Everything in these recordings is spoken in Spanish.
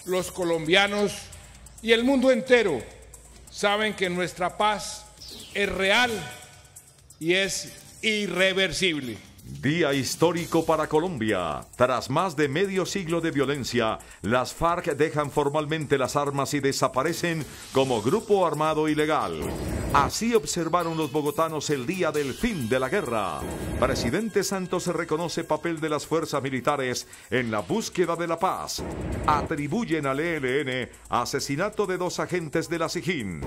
los colombianos y el mundo entero saben que nuestra paz es real y es irreversible. Día histórico para Colombia. Tras más de medio siglo de violencia, las FARC dejan formalmente las armas y desaparecen como grupo armado ilegal. Así observaron los bogotanos el día del fin de la guerra. Presidente Santos reconoce papel de las fuerzas militares en la búsqueda de la paz. Atribuyen al ELN asesinato de 2 agentes de la SIJIN.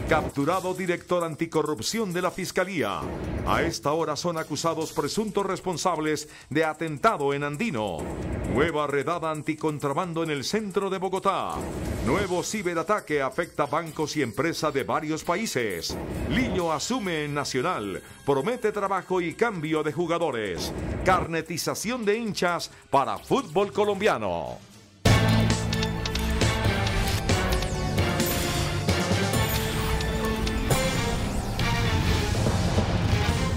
Capturado director anticorrupción de la Fiscalía. A esta hora son acusados presuntos responsables de atentado en Andino. Nueva redada anticontrabando en el centro de Bogotá. Nuevo ciberataque afecta bancos y empresas de varios países. Liño asume en Nacional. Promete trabajo y cambio de jugadores. Carnetización de hinchas para fútbol colombiano.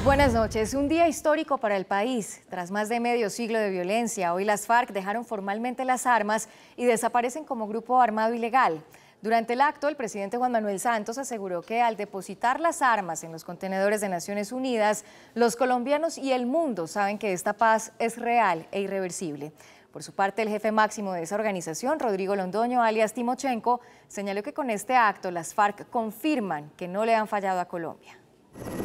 Buenas noches. Un día histórico para el país. Tras más de medio siglo de violencia, hoy las FARC dejaron formalmente las armas y desaparecen como grupo armado ilegal. Durante el acto, el presidente Juan Manuel Santos aseguró que al depositar las armas en los contenedores de Naciones Unidas, los colombianos y el mundo saben que esta paz es real e irreversible. Por su parte, el jefe máximo de esa organización, Rodrigo Londoño, alias Timochenko, señaló que con este acto las FARC confirman que no le han fallado a Colombia.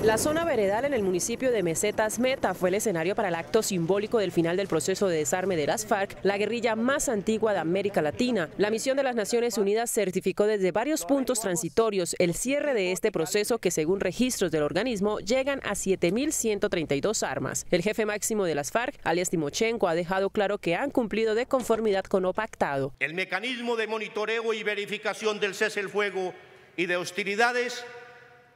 La zona veredal en el municipio de Mesetas Meta fue el escenario para el acto simbólico del final del proceso de desarme de las FARC, la guerrilla más antigua de América Latina. La misión de las Naciones Unidas certificó desde varios puntos transitorios el cierre de este proceso que, según registros del organismo, llegan a 7.132 armas. El jefe máximo de las FARC, alias Timochenko, ha dejado claro que han cumplido de conformidad con lo pactado. El mecanismo de monitoreo y verificación del cese el fuego y de hostilidades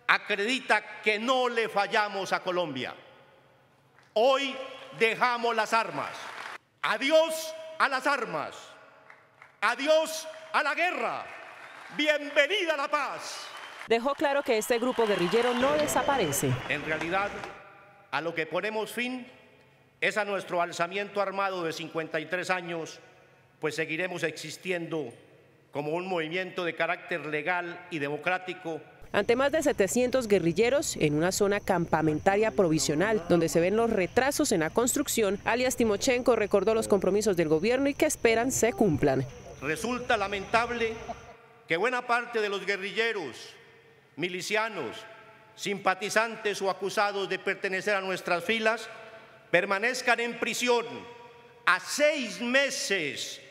acredita que no le fallamos a Colombia. Hoy dejamos las armas. Adiós a las armas. Adiós a la guerra. Bienvenida a la paz. Dejó claro que este grupo guerrillero no desaparece. En realidad, a lo que ponemos fin es a nuestro alzamiento armado de 53 años, pues seguiremos existiendo como un movimiento de carácter legal y democrático. Ante más de 700 guerrilleros en una zona campamentaria provisional, donde se ven los retrasos en la construcción, alias Timochenko recordó los compromisos del gobierno y que esperan se cumplan. Resulta lamentable que buena parte de los guerrilleros, milicianos, simpatizantes o acusados de pertenecer a nuestras filas permanezcan en prisión a 6 meses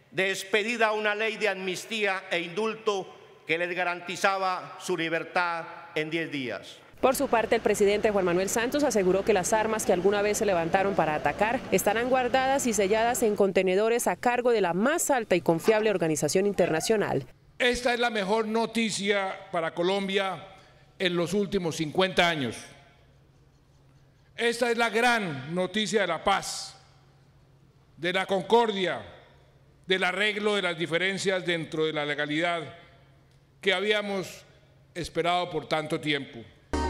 de expedida una ley de amnistía e indulto que les garantizaba su libertad en 10 días. Por su parte, el presidente Juan Manuel Santos aseguró que las armas que alguna vez se levantaron para atacar estarán guardadas y selladas en contenedores a cargo de la más alta y confiable organización internacional. Esta es la mejor noticia para Colombia en los últimos 50 años. Esta es la gran noticia de la paz, de la concordia, del arreglo de las diferencias dentro de la legalidad que habíamos esperado por tanto tiempo.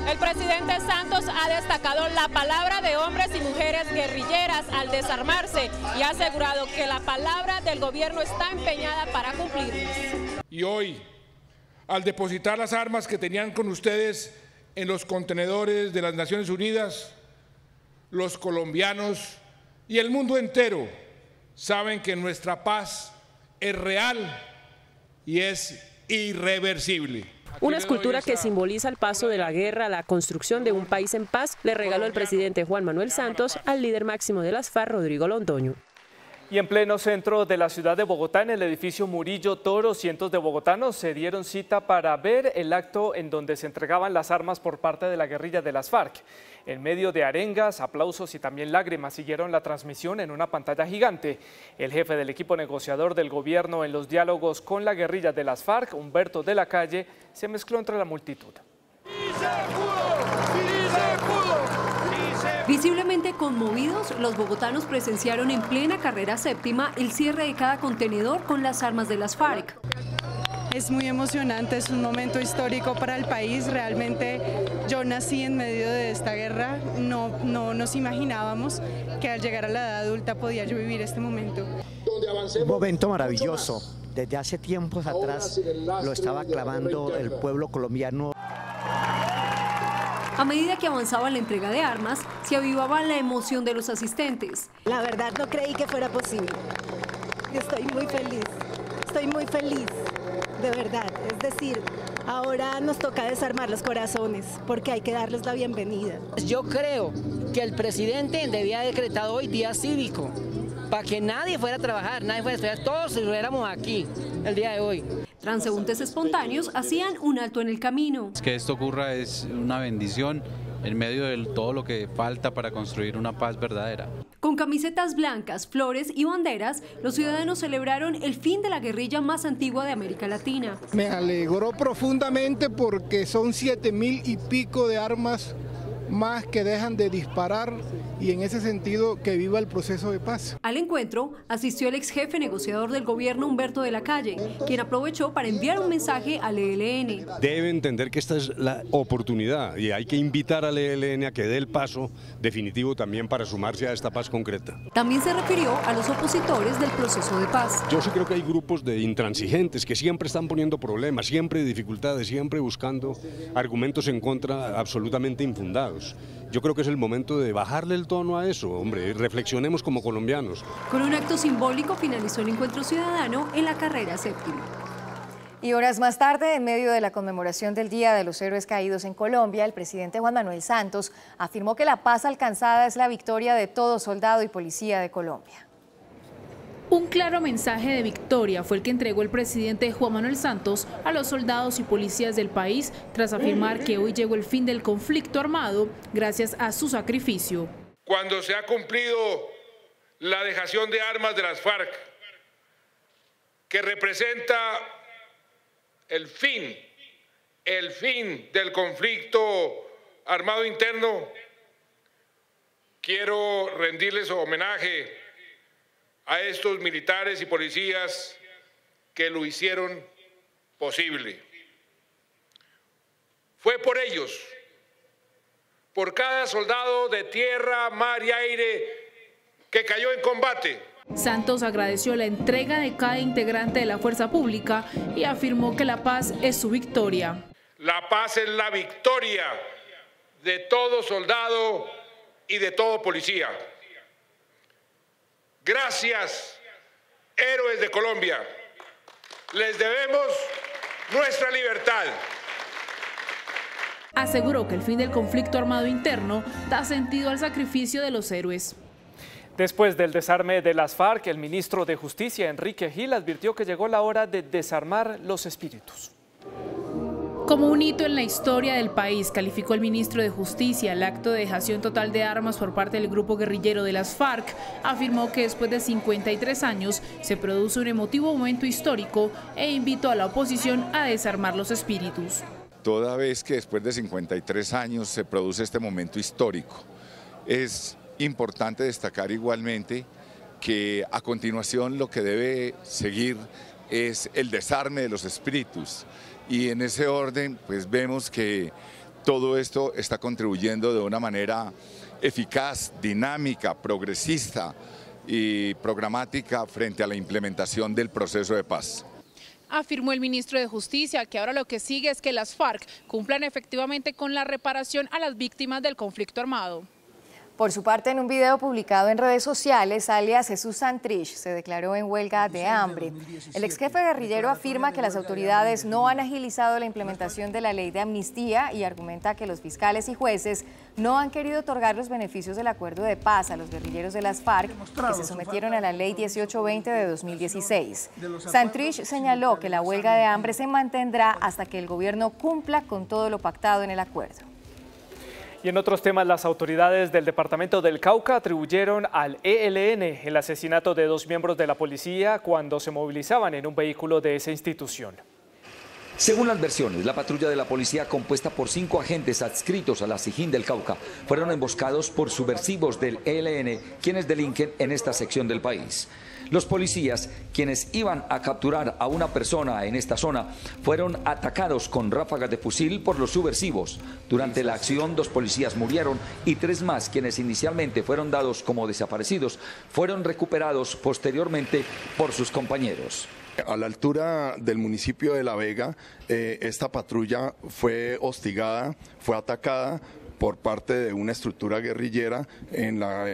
El presidente Santos ha destacado la palabra de hombres y mujeres guerrilleras al desarmarse y ha asegurado que la palabra del gobierno está empeñada para cumplirlos. Y hoy, al depositar las armas que tenían con ustedes en los contenedores de las Naciones Unidas, los colombianos y el mundo entero saben que nuestra paz es real y es irreversible. Una escultura que simboliza el paso de la guerra a la construcción de un país en paz le regaló el presidente Juan Manuel Santos al líder máximo de las FARC, Rodrigo Londoño. Y en pleno centro de la ciudad de Bogotá, en el edificio Murillo Toro, cientos de bogotanos se dieron cita para ver el acto en donde se entregaban las armas por parte de la guerrilla de las FARC. En medio de arengas, aplausos y también lágrimas siguieron la transmisión en una pantalla gigante. El jefe del equipo negociador del gobierno en los diálogos con la guerrilla de las FARC, Humberto de la Calle, se mezcló entre la multitud. Visiblemente conmovidos, los bogotanos presenciaron en plena carrera séptima el cierre de cada contenedor con las armas de las FARC. Es muy emocionante, es un momento histórico para el país. Realmente yo nací en medio de esta guerra, no nos imaginábamos que al llegar a la edad adulta podía yo vivir este momento. Un momento maravilloso, desde hace tiempos atrás lo estaba clamando el pueblo colombiano. A medida que avanzaba la entrega de armas, se avivaba la emoción de los asistentes. La verdad no creí que fuera posible. Estoy muy feliz, de verdad. Es decir, ahora nos toca desarmar los corazones porque hay que darles la bienvenida. Yo creo que el presidente debía haber decretado hoy día cívico para que nadie fuera a trabajar, nadie fuera a estudiar, todos estuviéramos aquí el día de hoy. Transeúntes espontáneos hacían un alto en el camino. Que esto ocurra es una bendición en medio de todo lo que falta para construir una paz verdadera. Con camisetas blancas, flores y banderas, los ciudadanos celebraron el fin de la guerrilla más antigua de América Latina. Me alegró profundamente porque son 7.000 y pico de armas más que dejan de disparar y en ese sentido que viva el proceso de paz. Al encuentro asistió el ex jefe negociador del gobierno Humberto de la Calle, quien aprovechó para enviar un mensaje al ELN. Debe entender que esta es la oportunidad y hay que invitar al ELN a que dé el paso definitivo también para sumarse a esta paz concreta. También se refirió a los opositores del proceso de paz. Yo sí creo que hay grupos de intransigentes que siempre están poniendo problemas, siempre dificultades, siempre buscando argumentos en contra absolutamente infundados. Yo creo que es el momento de bajarle el tono a eso, hombre, reflexionemos como colombianos. Con un acto simbólico finalizó el encuentro ciudadano en la carrera séptima. Y horas más tarde, en medio de la conmemoración del Día de los Héroes Caídos en Colombia, el presidente Juan Manuel Santos afirmó que la paz alcanzada es la victoria de todo soldado y policía de Colombia. Un claro mensaje de victoria fue el que entregó el presidente Juan Manuel Santos a los soldados y policías del país tras afirmar que hoy llegó el fin del conflicto armado gracias a su sacrificio. Cuando se ha cumplido la dejación de armas de las FARC, que representa el fin del conflicto armado interno, quiero rendirles homenaje a estos militares y policías que lo hicieron posible. Fue por ellos, por cada soldado de tierra, mar y aire que cayó en combate. Santos agradeció la entrega de cada integrante de la fuerza pública y afirmó que la paz es su victoria. La paz es la victoria de todo soldado y de todo policía. Gracias, héroes de Colombia. Les debemos nuestra libertad. Aseguró que el fin del conflicto armado interno da sentido al sacrificio de los héroes. Después del desarme de las FARC, el ministro de Justicia, Enrique Gil, advirtió que llegó la hora de desarmar los espíritus. Como un hito en la historia del país, calificó el ministro de Justicia el acto de dejación total de armas por parte del grupo guerrillero de las FARC. Afirmó que después de 53 años se produce un emotivo momento histórico e invitó a la oposición a desarmar los espíritus. Toda vez que después de 53 años se produce este momento histórico, es importante destacar igualmente que a continuación lo que debe seguir es el desarme de los espíritus. Y en ese orden, pues vemos que todo esto está contribuyendo de una manera eficaz, dinámica, progresista y programática frente a la implementación del proceso de paz. Afirmó el ministro de Justicia que ahora lo que sigue es que las FARC cumplan efectivamente con la reparación a las víctimas del conflicto armado. Por su parte, en un video publicado en redes sociales, alias Jesús Santrich se declaró en huelga de hambre. El ex jefe guerrillero afirma que las autoridades no han agilizado la implementación de la ley de amnistía y argumenta que los fiscales y jueces no han querido otorgar los beneficios del acuerdo de paz a los guerrilleros de las FARC que se sometieron a la ley 1820 de 2016. Santrich señaló que la huelga de hambre se mantendrá hasta que el gobierno cumpla con todo lo pactado en el acuerdo. Y en otros temas, las autoridades del departamento del Cauca atribuyeron al ELN el asesinato de 2 miembros de la policía cuando se movilizaban en un vehículo de esa institución. Según las versiones, la patrulla de la policía, compuesta por 5 agentes adscritos a la SIJIN del Cauca, fueron emboscados por subversivos del ELN, quienes delinquen en esta sección del país. Los policías, quienes iban a capturar a una persona en esta zona, fueron atacados con ráfagas de fusil por los subversivos. Durante la acción, 2 policías murieron y 3 más, quienes inicialmente fueron dados como desaparecidos, fueron recuperados posteriormente por sus compañeros. A la altura del municipio de La Vega, esta patrulla fue hostigada, fue atacada por parte de una estructura guerrillera en la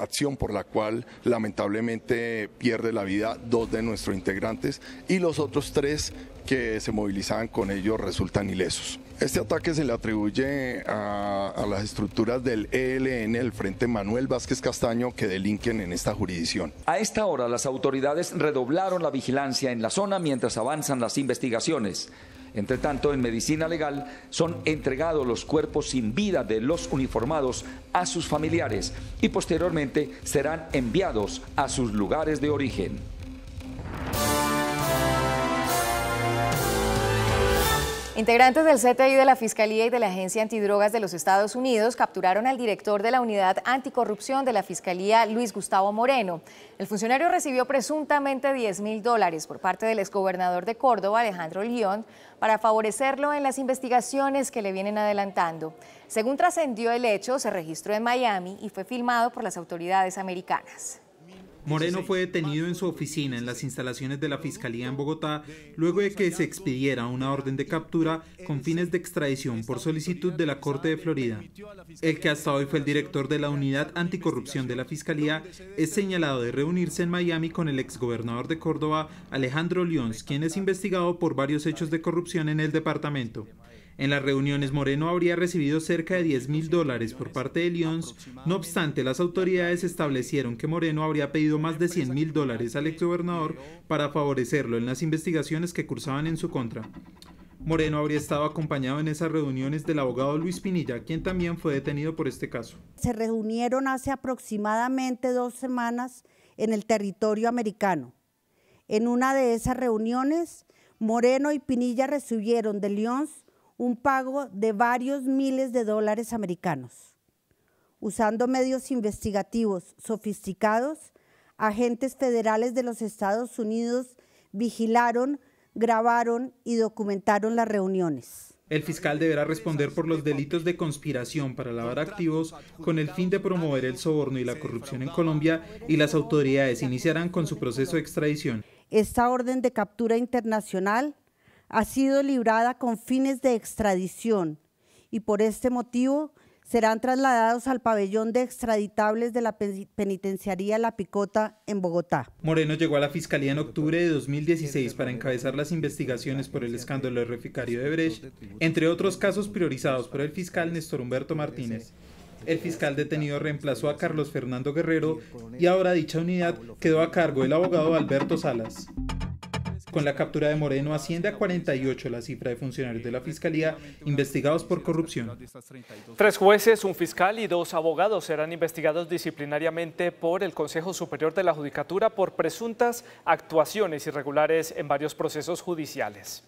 acción por la cual lamentablemente pierde la vida 2 de nuestros integrantes y los otros 3 que se movilizaban con ellos resultan ilesos. Este ataque se le atribuye a las estructuras del ELN, el Frente Manuel Vázquez Castaño, que delinquen en esta jurisdicción. A esta hora las autoridades redoblaron la vigilancia en la zona mientras avanzan las investigaciones. Entre tanto, en medicina legal son entregados los cuerpos sin vida de los uniformados a sus familiares y posteriormente serán enviados a sus lugares de origen. Integrantes del CTI de la Fiscalía y de la Agencia Antidrogas de los Estados Unidos capturaron al director de la Unidad Anticorrupción de la Fiscalía, Luis Gustavo Moreno. El funcionario recibió presuntamente $10.000 por parte del exgobernador de Córdoba, Alejandro León, para favorecerlo en las investigaciones que le vienen adelantando. Según trascendió el hecho, se registró en Miami y fue filmado por las autoridades americanas. Moreno fue detenido en su oficina en las instalaciones de la Fiscalía en Bogotá luego de que se expidiera una orden de captura con fines de extradición por solicitud de la Corte de Florida. El que hasta hoy fue el director de la Unidad Anticorrupción de la Fiscalía es señalado de reunirse en Miami con el exgobernador de Córdoba, Alejandro León, quien es investigado por varios hechos de corrupción en el departamento. En las reuniones, Moreno habría recibido cerca de $10.000 por parte de Lyons. No obstante, las autoridades establecieron que Moreno habría pedido más de $100.000 al exgobernador para favorecerlo en las investigaciones que cursaban en su contra. Moreno habría estado acompañado en esas reuniones del abogado Luis Pinilla, quien también fue detenido por este caso. Se reunieron hace aproximadamente 2 semanas en el territorio americano. En una de esas reuniones, Moreno y Pinilla recibieron de Lyons un pago de varios miles de dólares americanos. Usando medios investigativos sofisticados, agentes federales de los Estados Unidos vigilaron, grabaron y documentaron las reuniones. El fiscal deberá responder por los delitos de conspiración para lavar activos con el fin de promover el soborno y la corrupción en Colombia, y las autoridades iniciarán con su proceso de extradición. Esta orden de captura internacional ha sido librada con fines de extradición y por este motivo serán trasladados al pabellón de extraditables de la penitenciaría La Picota en Bogotá. Moreno llegó a la Fiscalía en octubre de 2016 para encabezar las investigaciones por el escándalo de Reficario de Brecht, entre otros casos priorizados por el fiscal Néstor Humberto Martínez. El fiscal detenido reemplazó a Carlos Fernando Guerrero y ahora dicha unidad quedó a cargo del abogado Alberto Salas. Con la captura de Moreno asciende a 48 la cifra de funcionarios de la Fiscalía investigados por corrupción. 3 jueces, un fiscal y 2 abogados serán investigados disciplinariamente por el Consejo Superior de la Judicatura por presuntas actuaciones irregulares en varios procesos judiciales.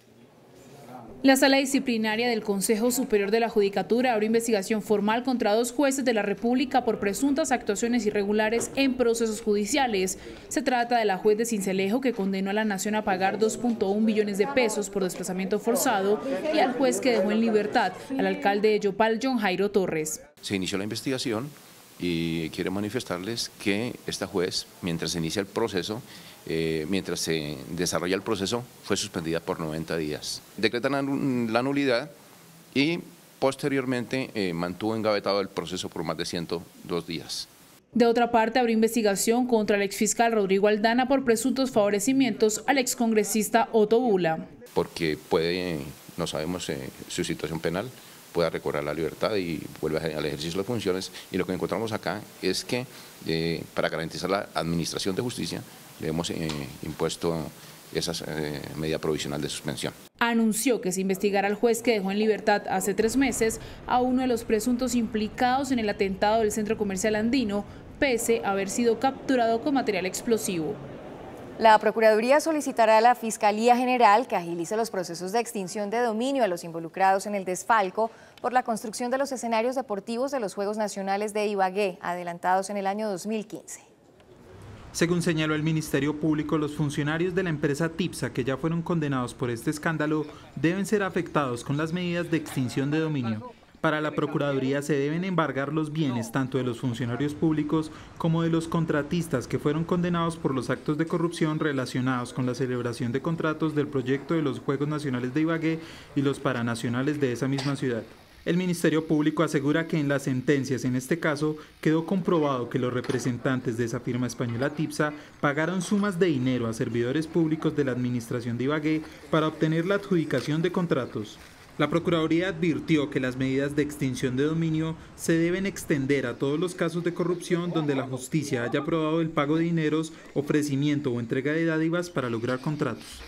La Sala Disciplinaria del Consejo Superior de la Judicatura abrió investigación formal contra 2 jueces de la República por presuntas actuaciones irregulares en procesos judiciales. Se trata de la juez de Sincelejo, que condenó a la Nación a pagar 2.1 billones de pesos por desplazamiento forzado, y al juez que dejó en libertad al alcalde de Yopal, John Jairo Torres. Se inició la investigación y quiero manifestarles que esta juez, mientras se inicia el proceso, mientras se desarrolla el proceso, fue suspendida por 90 días. Decretan la nulidad y posteriormente mantuvo engavetado el proceso por más de 102 días. De otra parte, abrió investigación contra el exfiscal Rodrigo Aldana por presuntos favorecimientos al excongresista Otto Bula. Porque puede, no sabemos su situación penal, pueda recobrar la libertad y vuelve al ejercicio de las funciones, y lo que encontramos acá es que para garantizar la administración de justicia le hemos impuesto esa medida provisional de suspensión. Anunció que se investigará al juez que dejó en libertad hace 3 meses a uno de los presuntos implicados en el atentado del centro comercial andino, pese a haber sido capturado con material explosivo. La Procuraduría solicitará a la Fiscalía General que agilice los procesos de extinción de dominio a los involucrados en el desfalco por la construcción de los escenarios deportivos de los Juegos Nacionales de Ibagué, adelantados en el año 2015. Según señaló el Ministerio Público, los funcionarios de la empresa TIPSA que ya fueron condenados por este escándalo deben ser afectados con las medidas de extinción de dominio. Para la Procuraduría se deben embargar los bienes tanto de los funcionarios públicos como de los contratistas que fueron condenados por los actos de corrupción relacionados con la celebración de contratos del proyecto de los Juegos Nacionales de Ibagué y los paranacionales de esa misma ciudad. El Ministerio Público asegura que en las sentencias en este caso quedó comprobado que los representantes de esa firma española Tipsa pagaron sumas de dinero a servidores públicos de la administración de Ibagué para obtener la adjudicación de contratos. La Procuraduría advirtió que las medidas de extinción de dominio se deben extender a todos los casos de corrupción donde la justicia haya aprobado el pago de dineros, ofrecimiento o entrega de dádivas para lograr contratos.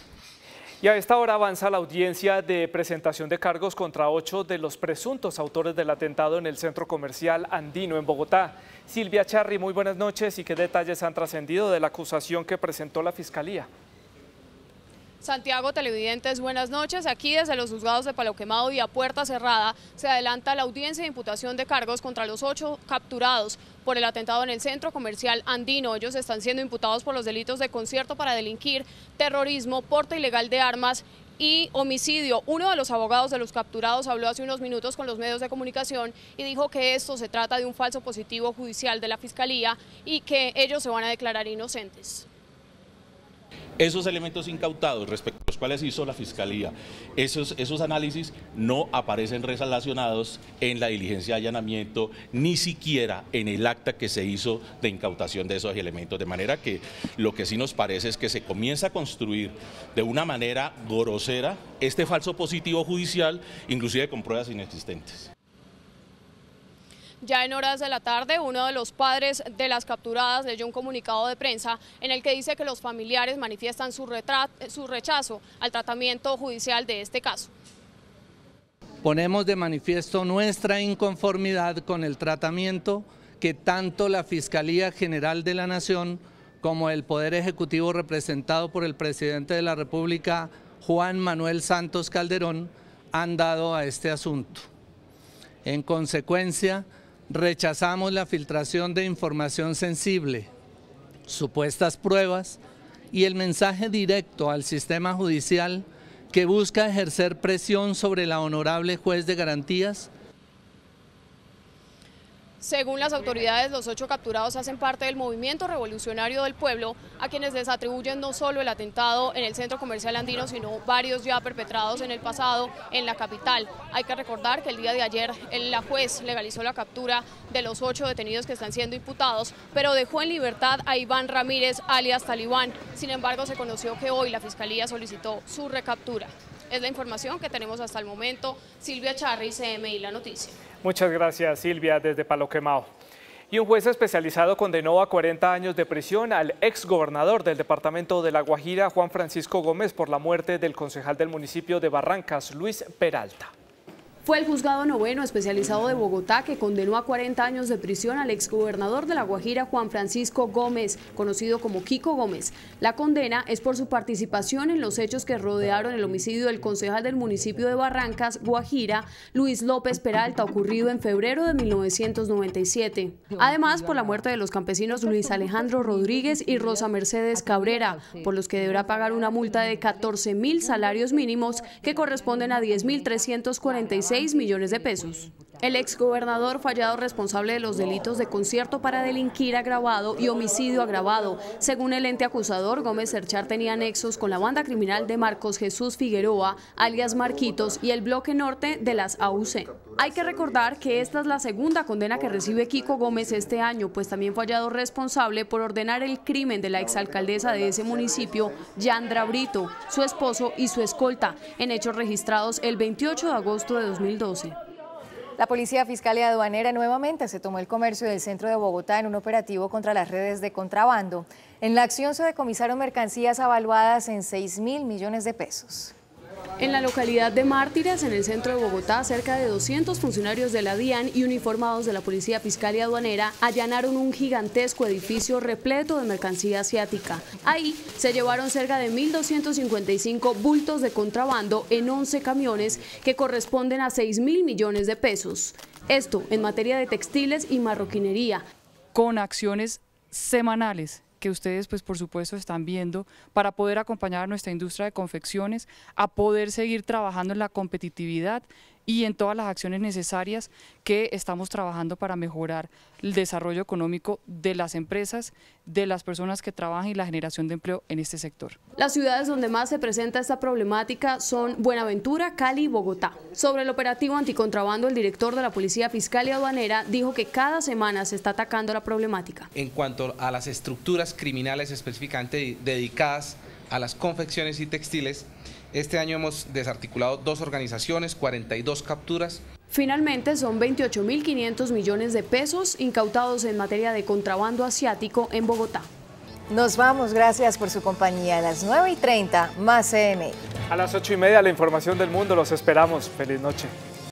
Y a esta hora avanza la audiencia de presentación de cargos contra 8 de los presuntos autores del atentado en el centro comercial Andino en Bogotá. Silvia Charri, muy buenas noches. ¿Y qué detalles han trascendido de la acusación que presentó la Fiscalía? Santiago, televidentes, buenas noches. Aquí desde los juzgados de Palo Quemado y a puerta cerrada se adelanta la audiencia de imputación de cargos contra los 8 capturados por el atentado en el centro comercial Andino. Ellos están siendo imputados por los delitos de concierto para delinquir, terrorismo, porte ilegal de armas y homicidio. Uno de los abogados de los capturados habló hace unos minutos con los medios de comunicación y dijo que esto se trata de un falso positivo judicial de la Fiscalía y que ellos se van a declarar inocentes. Esos elementos incautados respecto a los cuales hizo la Fiscalía, esos análisis no aparecen relacionados en la diligencia de allanamiento, ni siquiera en el acta que se hizo de incautación de esos elementos. De manera que lo que sí nos parece es que se comienza a construir de una manera grosera este falso positivo judicial, inclusive con pruebas inexistentes. Ya en horas de la tarde, uno de los padres de las capturadas leyó un comunicado de prensa en el que dice que los familiares manifiestan su rechazo al tratamiento judicial de este caso. Ponemos de manifiesto nuestra inconformidad con el tratamiento que tanto la Fiscalía General de la Nación como el Poder Ejecutivo representado por el presidente de la República, Juan Manuel Santos Calderón, han dado a este asunto. En consecuencia, rechazamos la filtración de información sensible, supuestas pruebas y el mensaje directo al sistema judicial que busca ejercer presión sobre la honorable juez de garantías. Según las autoridades, los 8 capturados hacen parte del movimiento revolucionario del pueblo, a quienes les atribuyen no solo el atentado en el centro comercial Andino, sino varios ya perpetrados en el pasado en la capital. Hay que recordar que el día de ayer la juez legalizó la captura de los 8 detenidos que están siendo imputados, pero dejó en libertad a Iván Ramírez, alias Talibán. Sin embargo, se conoció que hoy la Fiscalía solicitó su recaptura. Es la información que tenemos hasta el momento. Silvia Charri, CMI La Noticia. Muchas gracias, Silvia, desde Palo Quemado. Y un juez especializado condenó a 40 años de prisión al exgobernador del departamento de La Guajira, Juan Francisco Gómez, por la muerte del concejal del municipio de Barrancas, Luis Peralta. Fue el juzgado noveno especializado de Bogotá que condenó a 40 años de prisión al exgobernador de La Guajira, Juan Francisco Gómez, conocido como Kiko Gómez. La condena es por su participación en los hechos que rodearon el homicidio del concejal del municipio de Barrancas, Guajira, Luis López Peralta, ocurrido en febrero de 1997. Además, por la muerte de los campesinos Luis Alejandro Rodríguez y Rosa Mercedes Cabrera, por los que deberá pagar una multa de 14.000 salarios mínimos que corresponden a 10.346 millones de pesos. El exgobernador fue hallado responsable de los delitos de concierto para delinquir agravado y homicidio agravado. Según el ente acusador, Gómez Cerchar tenía nexos con la banda criminal de Marcos Jesús Figueroa, alias Marquitos, y el bloque norte de las AUC. Hay que recordar que esta es la segunda condena que recibe Kiko Gómez este año, pues también fue hallado responsable por ordenar el crimen de la exalcaldesa de ese municipio, Yandra Brito, su esposo y su escolta, en hechos registrados el 28 de agosto de 2012. La Policía Fiscal y Aduanera nuevamente se tomó el comercio del centro de Bogotá en un operativo contra las redes de contrabando. En la acción se decomisaron mercancías avaluadas en 6.000 millones de pesos. En la localidad de Mártires, en el centro de Bogotá, cerca de 200 funcionarios de la DIAN y uniformados de la Policía Fiscal y Aduanera allanaron un gigantesco edificio repleto de mercancía asiática. Ahí se llevaron cerca de 1.255 bultos de contrabando en 11 camiones que corresponden a 6.000 millones de pesos. Esto en materia de textiles y marroquinería. Con acciones semanales que ustedes pues por supuesto están viendo para poder acompañar a nuestra industria de confecciones a poder seguir trabajando en la competitividad y en todas las acciones necesarias que estamos trabajando para mejorar el desarrollo económico de las empresas, de las personas que trabajan y la generación de empleo en este sector. Las ciudades donde más se presenta esta problemática son Buenaventura, Cali y Bogotá. Sobre el operativo anticontrabando, el director de la Policía Fiscal y Aduanera dijo que cada semana se está atacando la problemática. En cuanto a las estructuras criminales específicamente dedicadas a las confecciones y textiles, este año hemos desarticulado 2 organizaciones, 42 capturas. Finalmente son 28.500 millones de pesos incautados en materia de contrabando asiático en Bogotá. Nos vamos, gracias por su compañía. A las 9:30, más CNI. A las 8:30 la información del mundo, los esperamos. Feliz noche.